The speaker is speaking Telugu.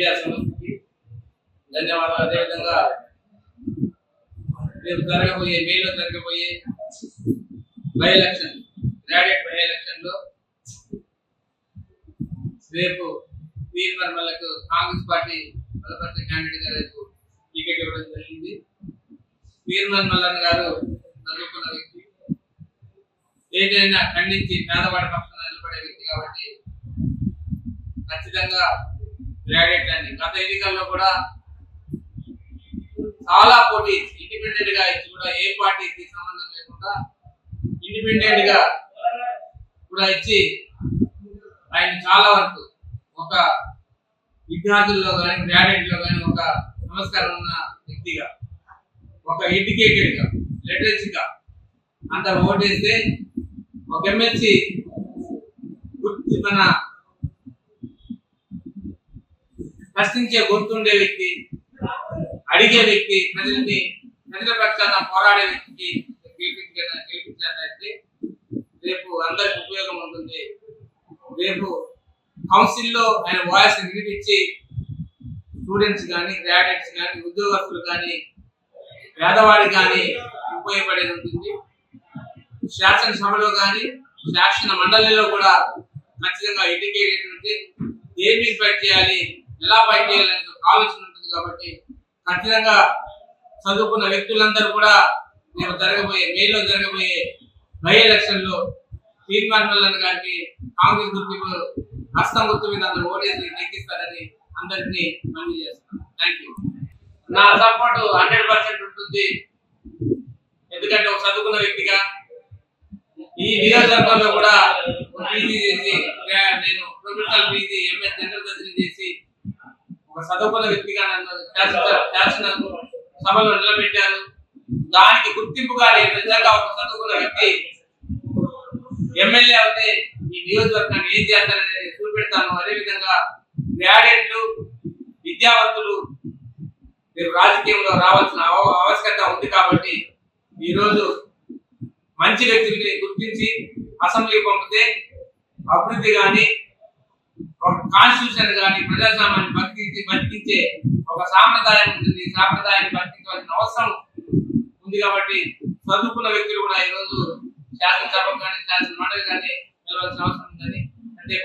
మీడియా సంస్థకి ధన్యవాదాలు. అదేవిధంగా రేపు మేలో జరగబోయే by election, graduate by election లో రేపు వీర్ మల్లకు కాంగ్రెస్ పార్టీ బలపరిచిన క్యాండిడేట్ గా రేపు టికెట్ ఇవ్వడం జరిగింది. వీర్ మల్లన్న గారు చదువుకున్న వ్యక్తి, ఏదైనా ఖండించి పేదవాడి పక్షాన నిలబడే వ్యక్తి కాబట్టి ఖచ్చితంగా గ్రాడ్యుయేట్ అండి. గత ఎన్నికల్లో కూడా చాలా పోటీ ఇండిపెండెంట్ గా ఇచ్చి కూడా ఏ పార్టీకి సంబంధం లేకుండా ఇండిపెండెంట్ గా కూడా ఇచ్చి ఆయన చాలా వరకు ఒక విద్యార్థుల్లో కానీ గ్రాడ్యుయేట్ లో కానీ ఒక నమస్కారం ఉన్న వ్యక్తిగా, ఒక ఎడ్యుకేటెడ్ గా, లిటరసీగా అందరు ఓటేస్తే ఒక ఎమ్మెల్సీ మన ప్రశ్నించే గుర్తుండే వ్యక్తి, అడిగే వ్యక్తి, ప్రజల పక్షాన పోరాడే వ్యక్తికి గెలిపించినట్లయితే రేపు అందరికి ఉపయోగం ఉంటుంది. రేపు కౌన్సిల్లో ఆయన వాయిస్ వినిపించి స్టూడెంట్స్ కానీ, గ్రాడ్యుయేట్స్ కానీ, ఉద్యోగస్తులు కానీ, పేదవాడి కానీ ఉపయోగపడేది ఉంటుంది. శాసనసభలో కానీ శాసన మండలిలో కూడా ఖచ్చితంగా ఎడ్యుకేటెడ్ ఉంటే దేని ఫైట్ చేయాలి, ఎలా ఫైట్ చేయాలి అనేది ఒక ఆలోచన ఉంటుంది. కాబట్టి ఖచ్చితంగా చదువుకున్న వ్యక్తులందరూ కూడా మేము మేలో జరగబోయే బై ఎలక్షన్ లో వీర్ మల్లన్న గారికి కాంగ్రెస్ గుర్తింపు హస్తం గుర్తు మీద అందరూ ఓటేసి నెగ్గిస్తారని అందరినీ మనవి చేస్తున్నాను. Thank you. నా సపోర్ట్ 100% ఉంటుంది. ఎందుకంటే ఒక చదువుకున్న వ్యక్తిగా ఈ నియోజకవర్గంలో కూడా పీజీ చేసి, నేను professional PG, MS general surgery చేసి ఒక చదువుకున్న వ్యక్తిగా నన్ను శాసన సభలో నిలబెట్టారు. దానికి గుర్తింపుగా నిజంగా ఒక చదువుకున్న వ్యక్తి ఎమ్మెల్యే అయితే ఈ నియోజకవర్గాన్ని ఏం చేస్తారనేది చూపెడతాను. అదేవిధంగా గ్రాడ్యుయేట్లు, విద్యావంతులు మీరు రాజకీయంలో రావాల్సిన ఆవశ్యకత ఉంది. కాబట్టి ఈరోజు మంచి వ్యక్తుల్ని గుర్తించి అసెంబ్లీ పంపితే అభివృద్ధి కానీ, ఒక కాన్స్టిట్యూషన్ కానీ, ప్రజాస్వామ్యాన్ని బతికించే ఒక సాంప్రదాయం ఉంటుంది. సాంప్రదాయాన్ని బతికించాల్సిన అవసరం ఉంది. కాబట్టి చదువుకున్న వ్యక్తులు కూడా ఈరోజు శాసనసభ కానీ, శాసన మండలి కానీ వెళ్ళవలసిన అవసరం ఉందని అంటే